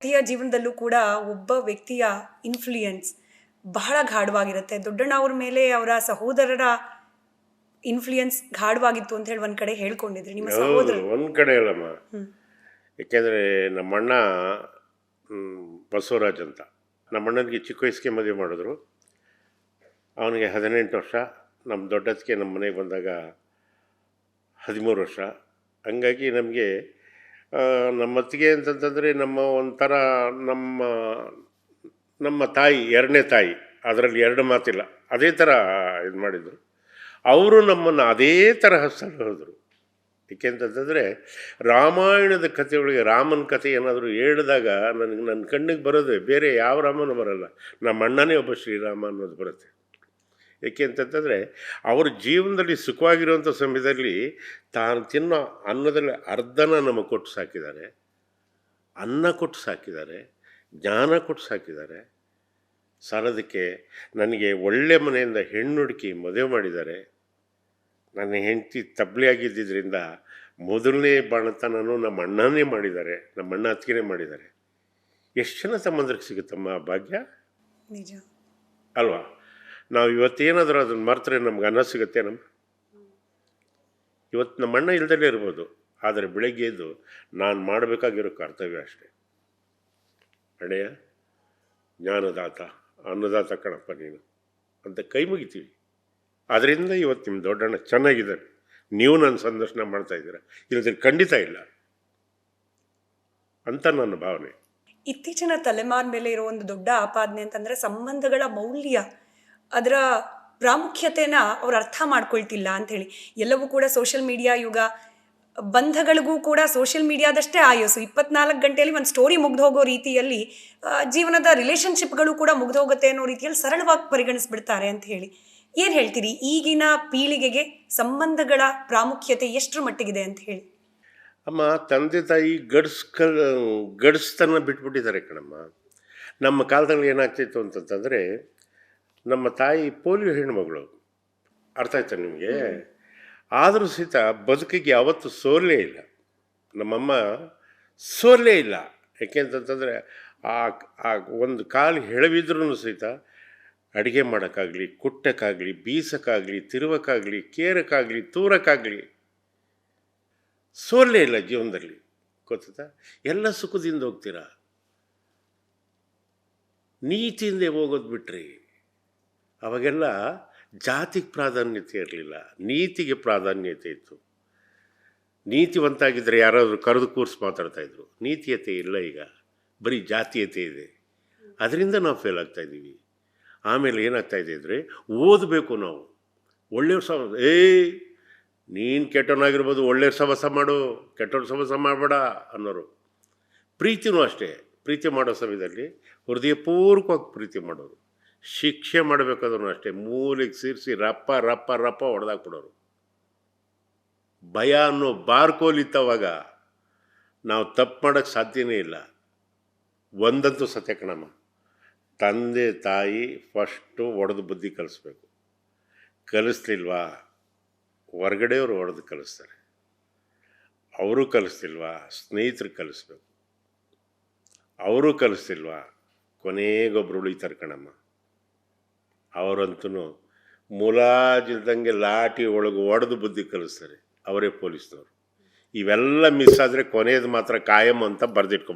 ವ್ಯಕ್ತಿಯ ಜೀವನದಲ್ಲೂ ಕೂಡ ಒಬ್ಬ ವ್ಯಕ್ತಿಯ ಇನ್ಫ್ಲೂಯೆನ್ಸ್ ಬಹಳ ಗಾಢವಾಗಿರುತ್ತೆ. ದೊಡ್ಡಣ್ಣ ಅವ್ರ ಮೇಲೆ ಅವರ ಸಹೋದರರ ಇನ್ಫ್ಲೂಯೆನ್ಸ್ ಗಾಢವಾಗಿತ್ತು ಅಂತ ಹೇಳಿ ಒಂದ್ ಕಡೆ ಹೇಳ್ಕೊಂಡಿದ್ರಿ. ನಿಮ್ಮ ಹೌದು, ಸಹೋದರ ಒಂದು ಕಡೆ ಅಲ್ಲಮ್ಮ. ಹ್ಮ್ ಯಾಕೆಂದರೆ ನಮ್ಮಣ್ಣ ಬಸವರಾಜ್ ಅಂತ, ನಮ್ಮಣ್ಣನಿಗೆ ಚಿಕ್ಕ ವಯಸ್ಸಿಗೆ ಮದುವೆ ಮಾಡಿದ್ರು. ಅವನಿಗೆ 18 ವರ್ಷ, ನಮ್ಮ ದೊಡ್ಡದಕ್ಕೆ ನಮ್ಮ ಮನೆಗೆ ಬಂದಾಗ 13 ವರ್ಷ. ಹಂಗಾಗಿ ನಮಗೆ ನಮ್ಮ ಅತ್ತಿಗೆ ಅಂತಂತಂದರೆ ನಮ್ಮ ಒಂಥರ ನಮ್ಮ ನಮ್ಮ ತಾಯಿ, ಎರಡನೇ ತಾಯಿ, ಅದರಲ್ಲಿ ಎರಡು ಮಾತಿಲ್ಲ. ಅದೇ ಥರ ಇದು ಮಾಡಿದರು. ಅವರು ನಮ್ಮನ್ನು ಅದೇ ತರಹ ಸಲಹಿದ್ರು. ಏಕೆಂತಂತಂದರೆ ರಾಮಾಯಣದ ಕಥೆಯೊಳಗೆ ರಾಮನ ಕಥೆ ಏನಾದರೂ ಹೇಳಿದಾಗ ನನ್ನ ಕಣ್ಣಿಗೆ ಬರೋದೇ ಬೇರೆ ಯಾವ ರಾಮನೂ ಬರಲ್ಲ, ನಮ್ಮ ಅಣ್ಣನೇ ಒಬ್ಬ ಶ್ರೀರಾಮ ಅನ್ನೋದು ಬರುತ್ತೆ. ಏಕೆ ಅಂತಂತಂದರೆ ಅವ್ರ ಜೀವನದಲ್ಲಿ ಸುಖವಾಗಿರುವಂಥ ಸಮಯದಲ್ಲಿ ತಾನು ತಿನ್ನೋ ಅನ್ನದಲ್ಲಿ ಅರ್ಧನ ನಮಗೆ ಕೊಟ್ಟು ಸಾಕಿದ್ದಾರೆ, ಅನ್ನ ಕೊಟ್ಟು ಸಾಕಿದ್ದಾರೆ, ಜ್ಞಾನ ಕೊಟ್ಟು ಸಾಕಿದ್ದಾರೆ. ಸಾಲದಕ್ಕೆ ನನಗೆ ಒಳ್ಳೆ ಮನೆಯಿಂದ ಹೆಣ್ಣು ಹುಡುಕಿ ಮದುವೆ ಮಾಡಿದ್ದಾರೆ. ನನ್ನ ಹೆಂಡತಿ ತಬ್ಲಿಯಾಗಿದ್ದರಿಂದ ಮೊದಲನೇ ಬಾಣತನೂ ನಮ್ಮ ಅಣ್ಣನೇ ಮಾಡಿದ್ದಾರೆ, ನಮ್ಮ ಅಣ್ಣ ಅತ್ತಿಗೆನೇ ಮಾಡಿದ್ದಾರೆ. ಎಷ್ಟು ಜನ ಸಂಬಂಧಕ್ಕೆ ಸಿಗುತ್ತಮ್ಮ ಆ ಭಾಗ್ಯ, ನಿಜ ಅಲ್ವಾ? ನಾವು ಇವತ್ತೇನಾದರೂ ಅದನ್ನು ಮರೆತರೆ ನಮ್ಗೆ ಅನ್ನ ಸಿಗುತ್ತೆ. ಇವತ್ತು ನಮ್ಮ ಅಣ್ಣ ಇಲ್ದಲೇ ಇರ್ಬೋದು, ಆದರೆ ಬೆಳಗ್ಗೆ ಎದ್ದು ನಾನು ಮಾಡಬೇಕಾಗಿರೋ ಕರ್ತವ್ಯ ಅಷ್ಟೇ. ಅಣ್ಣಯ್ಯ, ಜ್ಞಾನದಾತ, ಅನ್ನದಾತ ಕಣಪ್ಪ ನೀನು ಅಂತ ಕೈ ಮುಗಿತೀವಿ. ಅದರಿಂದ ಇವತ್ತು ನಿಮ್ಮ ದೊಡ್ಡಣ್ಣ ಚೆನ್ನಾಗಿದ್ದಾನೆ. ನೀವು ನನ್ನ ಸಂದರ್ಶನ ಮಾಡ್ತಾಯಿದ್ದೀರ, ಇಲ್ಲದ್ರೆ ಖಂಡಿತ ಇಲ್ಲ ಅಂತ ನನ್ನ ಭಾವನೆ. ಇತ್ತೀಚಿನ ತಲೆಮಾರ ಮೇಲೆ ಇರೋ ಒಂದು ದೊಡ್ಡ ಆಪಾದನೆ ಅಂತಂದ್ರೆ ಸಂಬಂಧಗಳ ಮೌಲ್ಯ, ಅದರ ಪ್ರಾಮುಖ್ಯತೆನ ಅವ್ರು ಅರ್ಥ ಮಾಡ್ಕೊಳ್ತಿಲ್ಲ ಅಂತ ಹೇಳಿ. ಎಲ್ಲವೂ ಕೂಡ ಸೋಷಿಯಲ್ ಮೀಡಿಯಾ ಯುಗ, ಬಂಧಗಳಿಗೂ ಕೂಡ ಸೋಷಿಯಲ್ ಮೀಡಿಯಾದಷ್ಟೇ ಆಯಸ್ಸು. 24 ಗಂಟೆಯಲ್ಲಿ ಒಂದು ಸ್ಟೋರಿ ಮುಗ್ದು ಹೋಗೋ ರೀತಿಯಲ್ಲಿ ಜೀವನದ ರಿಲೇಷನ್ಶಿಪ್ಗಳು ಕೂಡ ಮುಗ್ದು ಹೋಗುತ್ತೆ ಅನ್ನೋ ರೀತಿಯಲ್ಲಿ ಸರಳವಾಗಿ ಪರಿಗಣಿಸ್ಬಿಡ್ತಾರೆ ಅಂತ ಹೇಳಿ. ಏನು ಹೇಳ್ತೀರಿ ಈಗಿನ ಪೀಳಿಗೆಗೆ ಸಂಬಂಧಗಳ ಪ್ರಾಮುಖ್ಯತೆ ಎಷ್ಟರ ಮಟ್ಟಿಗಿದೆ ಅಂತ ಹೇಳಿ? ಅಮ್ಮ, ತಂದೆ ತಾಯಿ ಗಡಿಸ್ತನ ಬಿಟ್ಬಿಟ್ಟಿದ್ದಾರೆ ಕಣಮ್ಮ. ನಮ್ಮ ಕಾಲದಲ್ಲಿ ಏನಾಗ್ತಿತ್ತು ಅಂತಂತಂದರೆ, ನಮ್ಮ ತಾಯಿ ಪೋಲಿಯೋ ಹೆಣ್ಮಗಳು, ಅರ್ಥ ಆಯ್ತಾ ನಿಮಗೆ? ಆದರೂ ಸಹಿತ ಬದುಕಿಗೆ ಯಾವತ್ತೂ ಸೋಲೇ ಇಲ್ಲ. ನಮ್ಮಮ್ಮ ಸೋಲೇ ಇಲ್ಲ. ಯಾಕೆಂತಂತಂದರೆ ಆ ಒಂದು ಕಾಲು ಹೆಳವಿದ್ರೂ ಸಹಿತ ಅಡುಗೆ ಮಾಡೋಕ್ಕಾಗಲಿ, ಕುಟ್ಟಕ್ಕಾಗಲಿ, ಬೀಸಕ್ಕಾಗಲಿ, ತಿರುವಕ್ಕಾಗಲಿ, ಕೇರಕ್ಕಾಗಲಿ, ತೂರಕ್ಕಾಗಲಿ ಸೋಲೇ ಇಲ್ಲ ಜೀವನದಲ್ಲಿ. ಗೊತ್ತಾ? ಎಲ್ಲ ಸುಖದಿಂದ ಹೋಗ್ತೀರಾ, ನೀತಿಯಿಂದ ಹೋಗೋದು ಬಿಟ್ರಿ. ಅವಾಗೆಲ್ಲ ಜಾತಿಗೆ ಪ್ರಾಧಾನ್ಯತೆ ಇರಲಿಲ್ಲ, ನೀತಿಗೆ ಪ್ರಾಧಾನ್ಯತೆ ಇತ್ತು. ನೀತಿವಂತಾಗಿದ್ದರೆ ಯಾರಾದರೂ ಕರೆದು ಕೂರಿಸಿ ಮಾತಾಡ್ತಾಯಿದ್ರು. ನೀತಿಯತೆ ಇಲ್ಲ, ಈಗ ಬರೀ ಜಾತೀಯತೆ ಇದೆ. ಅದರಿಂದ ನಾವು ಫೇಲ್ ಆಗ್ತಾಯಿದ್ದೀವಿ. ಆಮೇಲೆ ಏನಾಗ್ತಾಯಿದೆ ಅಂದರೆ, ಓದಬೇಕು ನಾವು, ಒಳ್ಳೆಯವ್ರ ಸಹವಾಸ. ನೀನು ಕೆಟ್ಟವನಾಗಿರ್ಬೋದು, ಒಳ್ಳೆಯವ್ರ ಸಹವಾಸ ಮಾಡು, ಕೆಟ್ಟವ್ರ ಸಹವಾಸ ಮಾಡಬೇಡ ಅನ್ನೋರು. ಪ್ರೀತಿನೂ ಅಷ್ಟೇ, ಪ್ರೀತಿ ಮಾಡೋ ಸಮಯದಲ್ಲಿ ಹೃದಯಪೂರ್ವಕವಾಗಿ ಪ್ರೀತಿ ಮಾಡೋರು. ಶಿಕ್ಷೆ ಮಾಡಬೇಕಾದ್ರೂ ಅಷ್ಟೇ, ಮೂಲೆಗೆ ಸೇರಿಸಿ ರಪ್ಪ ರಪ್ಪ ರಪ್ಪ ಹೊಡೆದಾಕ್ಬಿಡೋರು. ಭಯ ಅನ್ನೋ ಬಾರ್ಕೋಲಿತ್ತವಾಗ ನಾವು ತಪ್ಪು ಮಾಡೋಕ್ಕೆ ಸಾಧ್ಯನೇ ಇಲ್ಲ. ಒಂದಂತೂ ಸತ್ಯ ಕಣಮ್ಮ, ತಂದೆ ತಾಯಿ ಫಸ್ಟು ಒಡೆದು ಬುದ್ಧಿ ಕಲಿಸ್ಬೇಕು. ಕಲಿಸ್ಲಿಲ್ವಾ, ಹೊರಗಡೆಯವರು ಹೊಡೆದು ಕಲಿಸ್ತಾರೆ. ಅವರು ಕಲಿಸ್ತಿಲ್ವಾ, ಸ್ನೇಹಿತರು ಕಲಿಸ್ಬೇಕು. ಅವರು ಕಲಿಸ್ತಿಲ್ವಾ, ಕೊನೆಗೊಬ್ಬರು ಉಳಿತಾರೆ ಕಣಮ್ಮ. ಅವರಂತೂ ಮುಲಾಜಿಲ್ದಂಗೆ ಲಾಠಿ ಒಳಗೆ ಹೊಡೆದು ಬುದ್ಧಿ ಕಲಿಸ್ತಾರೆ, ಅವರೇ ಪೊಲೀಸ್ನವರು. ಇವೆಲ್ಲ ಮಿಸ್ ಆದರೆ ಕೊನೆಯದು ಮಾತ್ರ ಕಾಯಂ ಅಂತ ಬರೆದಿಟ್ಕೊಂಡು